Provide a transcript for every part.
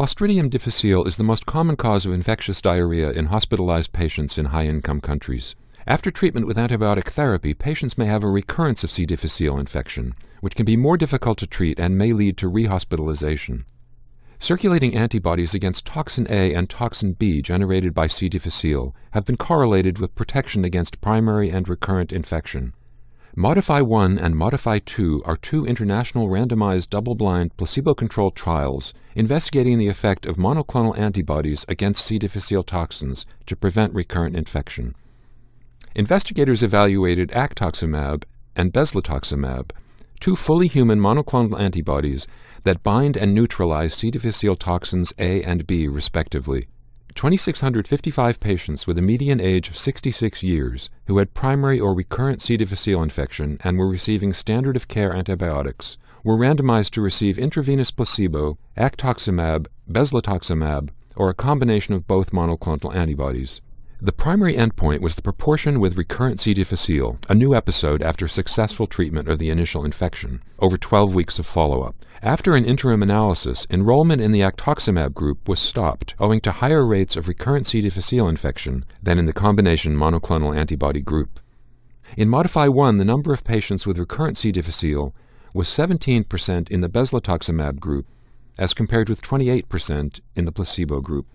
Clostridium difficile is the most common cause of infectious diarrhea in hospitalized patients in high-income countries. After treatment with antibiotic therapy, patients may have a recurrence of C. difficile infection, which can be more difficult to treat and may lead to rehospitalization. Circulating antibodies against toxin A and toxin B generated by C. difficile have been correlated with protection against primary and recurrent infection. MODIFY-1 and MODIFY-2 are two international randomized double-blind placebo-controlled trials investigating the effect of monoclonal antibodies against C. difficile toxins to prevent recurrent infection. Investigators evaluated Bezlotoxumab and Bezlotoxumab, two fully human monoclonal antibodies that bind and neutralize C. difficile toxins A and B respectively. 2,655 patients with a median age of 66 years who had primary or recurrent C. difficile infection and were receiving standard of care antibiotics were randomized to receive intravenous placebo, Bezlotoxumab, Bezlotoxumab, or a combination of both monoclonal antibodies. The primary endpoint was the proportion with recurrent C. difficile, a new episode after successful treatment of the initial infection, over 12 weeks of follow-up. After an interim analysis, enrollment in the Bezlotoxumab group was stopped owing to higher rates of recurrent C. difficile infection than in the combination monoclonal antibody group. In MODIFY-1, the number of patients with recurrent C. difficile was 17% in the Bezlotoxumab group, as compared with 28% in the placebo group.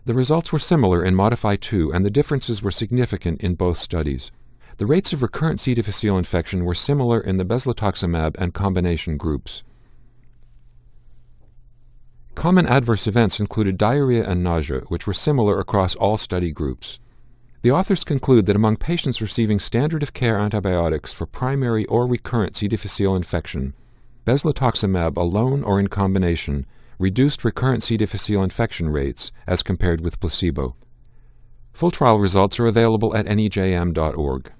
The results were similar in MODIFY-2, and the differences were significant in both studies. The rates of recurrent C. difficile infection were similar in the Bezlotoxumab and combination groups. Common adverse events included diarrhea and nausea, which were similar across all study groups. The authors conclude that among patients receiving standard of care antibiotics for primary or recurrent C. difficile infection, Bezlotoxumab alone or in combination reduced recurrent C. difficile infection rates as compared with placebo. Full trial results are available at nejm.org.